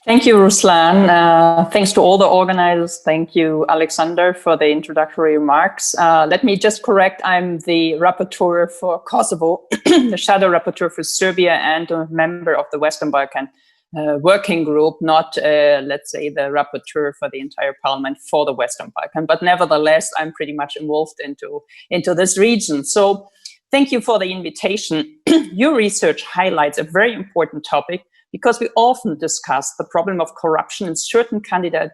Thank you, Ruslan. Thanks to all the organizers. Thank you, Alexander, for the introductory remarks. Let me just correct, I'm the rapporteur for Kosovo, the shadow rapporteur for Serbia, and a member of the Western Balkan working group, not, let's say, the rapporteur for the entire parliament for the Western Balkan. But nevertheless, I'm pretty much involved into this region. So thank you for the invitation. Your research highlights a very important topic, because we often discuss the problem of corruption in certain candidate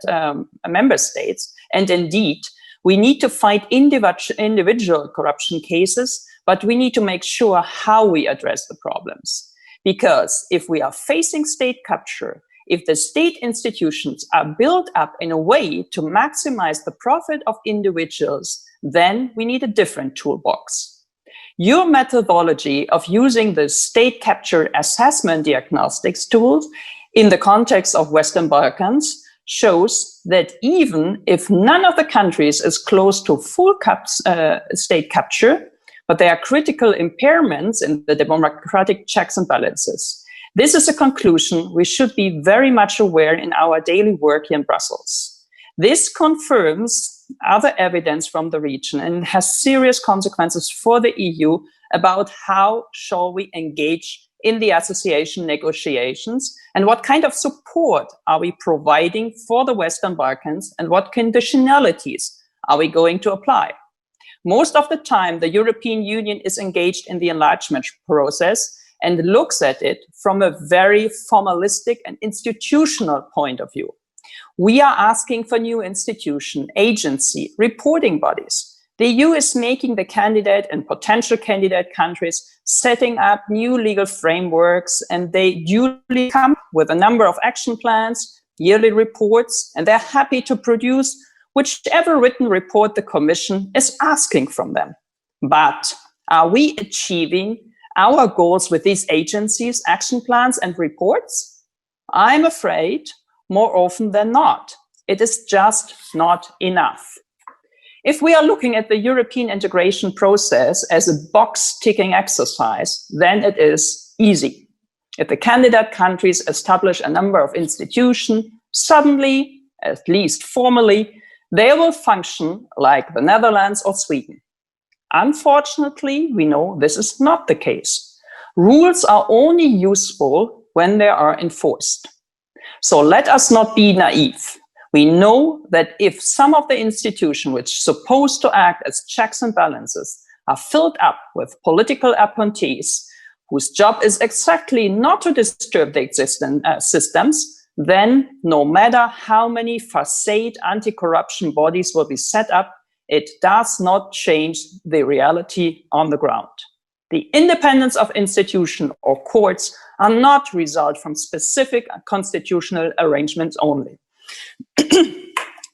member states. And indeed, we need to fight individual corruption cases, but we need to make sure how we address the problems. Because if we are facing state capture, if the state institutions are built up in a way to maximize the profit of individuals, then we need a different toolbox. Your methodology of using the State Capture Assessment Diagnostics tools in the context of Western Balkans shows that even if none of the countries is close to full state capture, but there are critical impairments in the democratic checks and balances. This is a conclusion we should be very much aware in our daily work here in Brussels. This confirms other evidence from the region and has serious consequences for the EU about how shall we engage in the association negotiations and what kind of support are we providing for the Western Balkans and what conditionalities are we going to apply. Most of the time, the European Union is engaged in the enlargement process and looks at it from a very formalistic and institutional point of view. We are asking for new institution, agency, reporting bodies. The EU is making the candidate and potential candidate countries setting up new legal frameworks, and they duly come with a number of action plans, yearly reports, and they're happy to produce whichever written report the Commission is asking from them. But are we achieving our goals with these agencies, action plans, and reports? I'm afraid more often than not. It is just not enough. If we are looking at the European integration process as a box-ticking exercise, then it is easy. If the candidate countries establish a number of institutions, suddenly, at least formally, they will function like the Netherlands or Sweden. Unfortunately, we know this is not the case. Rules are only useful when they are enforced. So let us not be naive. We know that if some of the institutions which are supposed to act as checks and balances are filled up with political appointees whose job is exactly not to disturb the existing systems, then no matter how many facade anti-corruption bodies will be set up, it does not change the reality on the ground. The independence of institutions or courts are not result from specific constitutional arrangements only.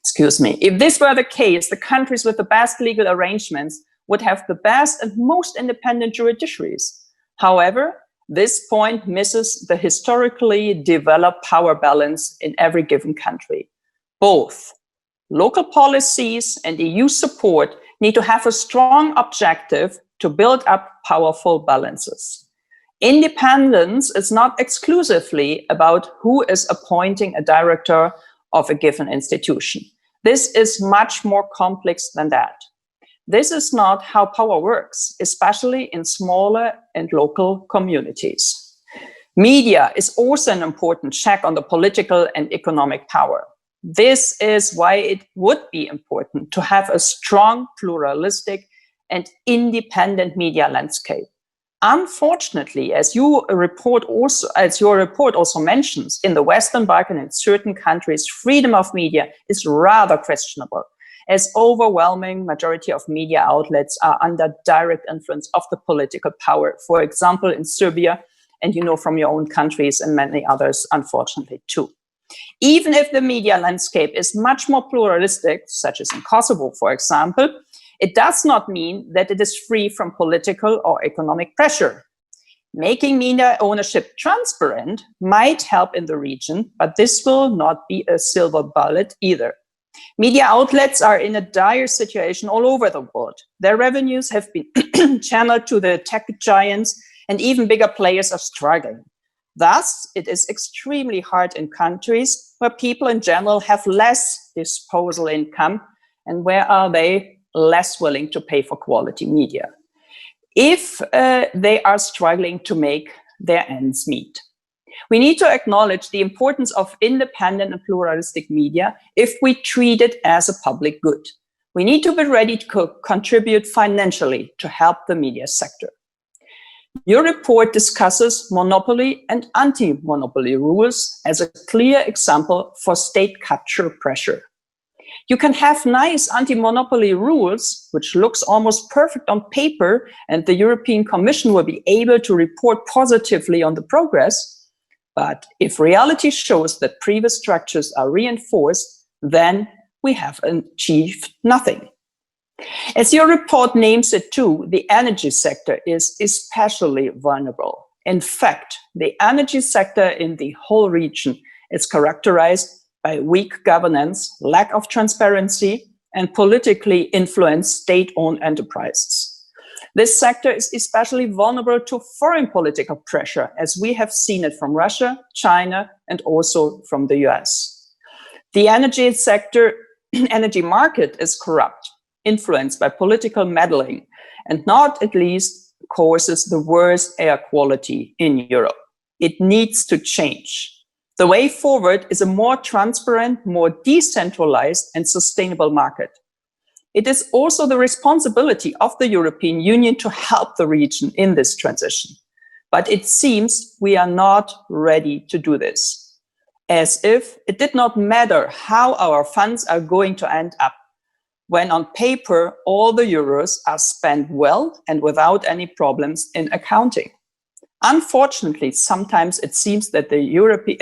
Excuse me. If this were the case, the countries with the best legal arrangements would have the best and most independent judiciaries. However, this point misses the historically developed power balance in every given country. Both local policies and EU support need to have a strong objective to build up powerful balances. Independence is not exclusively about who is appointing a director of a given institution. This is much more complex than that. This is not how power works, especially in smaller and local communities. Media is also an important check on the political and economic power. This is why it would be important to have a strong, pluralistic, and independent media landscape. Unfortunately, as your report also mentions, in the Western Balkans and certain countries, freedom of media is rather questionable, as overwhelming majority of media outlets are under direct influence of the political power. For example, in Serbia, and you know from your own countries and many others, unfortunately, too. Even if the media landscape is much more pluralistic, such as in Kosovo, for example, it does not mean that it is free from political or economic pressure. Making media ownership transparent might help in the region, but this will not be a silver bullet either. Media outlets are in a dire situation all over the world. Their revenues have been channeled to the tech giants, and even bigger players are struggling. Thus, it is extremely hard in countries where people in general have less disposable income and where are they less willing to pay for quality media, if they are struggling to make their ends meet. We need to acknowledge the importance of independent and pluralistic media if we treat it as a public good. We need to be ready to contribute financially to help the media sector. Your report discusses monopoly and anti-monopoly rules as a clear example for state capture pressure. You can have nice anti-monopoly rules, which looks almost perfect on paper, and the European Commission will be able to report positively on the progress. But if reality shows that previous structures are reinforced, then we have achieved nothing. As your report names it too, the energy sector is especially vulnerable. In fact, the energy sector in the whole region is characterized by weak governance, lack of transparency, and politically influenced state-owned enterprises. This sector is especially vulnerable to foreign political pressure, as we have seen it from Russia, China, and also from the US. The energy sector, energy market is corrupt, influenced by political meddling, and not at least causes the worst air quality in Europe. It needs to change. The way forward is a more transparent, more decentralized and sustainable market. It is also the responsibility of the European Union to help the region in this transition. But it seems we are not ready to do this, as if it did not matter how our funds are going to end up, when on paper all the euros are spent well and without any problems in accounting. Unfortunately, sometimes it seems that the European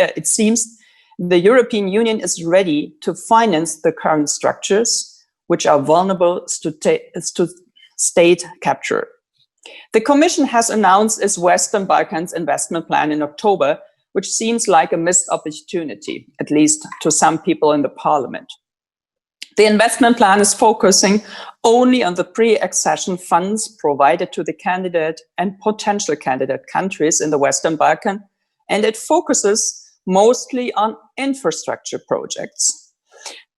Union is ready to finance the current structures, which are vulnerable to state capture. The Commission has announced its Western Balkans investment plan in October, which seems like a missed opportunity, at least to some people in the Parliament. The investment plan is focusing only on the pre-accession funds provided to the candidate and potential candidate countries in the Western Balkans, and it focuses mostly on infrastructure projects.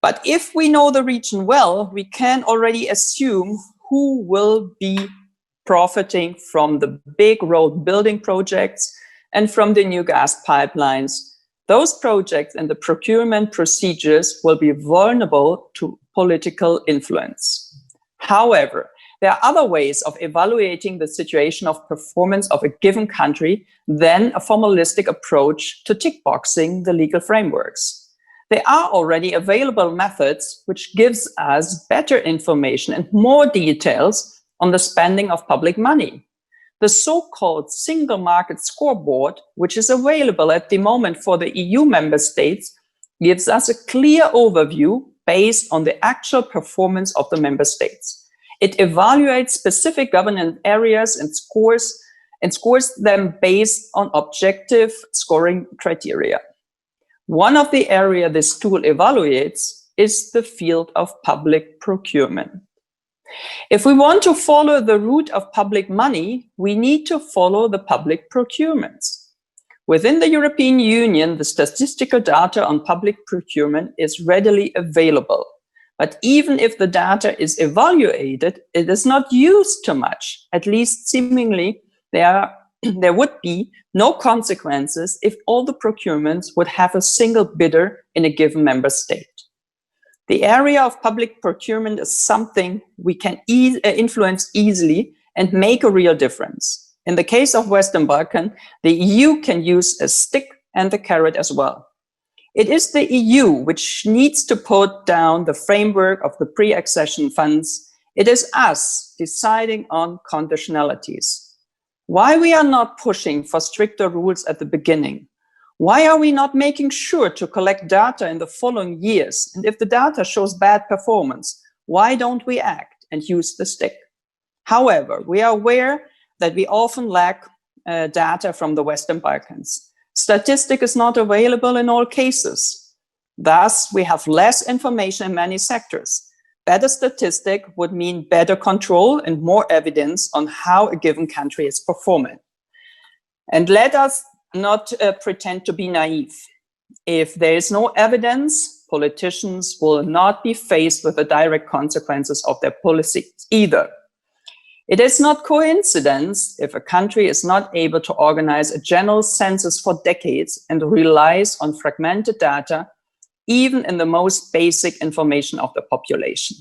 But if we know the region well, we can already assume who will be profiting from the big road building projects and from the new gas pipelines. Those projects and the procurement procedures will be vulnerable to political influence. However, there are other ways of evaluating the situation of performance of a given country than a formalistic approach to tick boxing the legal frameworks. There are already available methods which gives us better information and more details on the spending of public money. The so-called single market scoreboard, which is available at the moment for the EU member states, gives us a clear overview based on the actual performance of the member states. It evaluates specific governance areas and scores them based on objective scoring criteria. One of the areas this tool evaluates is the field of public procurement. If we want to follow the route of public money, we need to follow the public procurements. Within the European Union, the statistical data on public procurement is readily available. But even if the data is evaluated, it is not used too much. At least seemingly, there would be no consequences if all the procurements would have a single bidder in a given member state. The area of public procurement is something we can influence easily and make a real difference. In the case of Western Balkans, the EU can use a stick and the carrot as well. It is the EU which needs to put down the framework of the pre-accession funds. It is us deciding on conditionalities. Why we are not pushing for stricter rules at the beginning? Why are we not making sure to collect data in the following years? And if the data shows bad performance, why don't we act and use the stick? However, we are aware that we often lack data from the Western Balkans. Statistic is not available in all cases. Thus, we have less information in many sectors. Better statistic would mean better control and more evidence on how a given country is performing. And let us not pretend to be naive. If there is no evidence, politicians will not be faced with the direct consequences of their policies either. It is not coincidence if a country is not able to organize a general census for decades and relies on fragmented data, even in the most basic information of the population.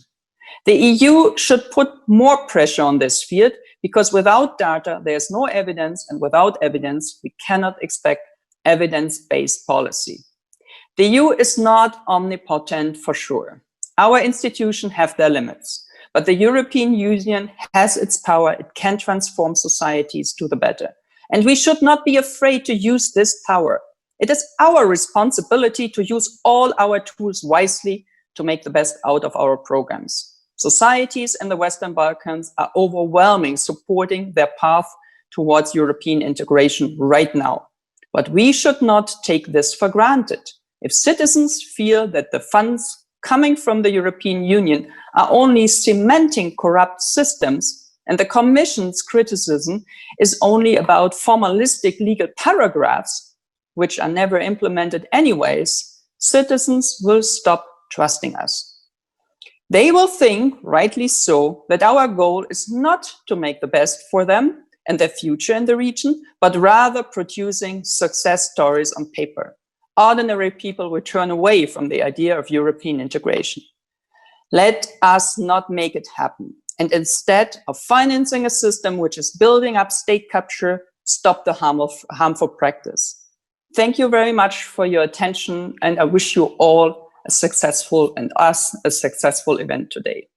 The EU should put more pressure on this field, because without data, there's no evidence, and without evidence, we cannot expect evidence-based policy. The EU is not omnipotent for sure. Our institutions have their limits, but the European Union has its power. It can transform societies to the better. And we should not be afraid to use this power. It is our responsibility to use all our tools wisely to make the best out of our programs. Societies in the Western Balkans are overwhelmingly supporting their path towards European integration right now. But we should not take this for granted. If citizens feel that the funds coming from the European Union are only cementing corrupt systems, and the Commission's criticism is only about formalistic legal paragraphs, which are never implemented anyways, citizens will stop trusting us. They will think, rightly so, that our goal is not to make the best for them and their future in the region, but rather producing success stories on paper. Ordinary people will turn away from the idea of European integration. Let us not make it happen. And instead of financing a system which is building up state capture, stop the harmful practice. Thank you very much for your attention, and I wish you all a successful and us a successful event today.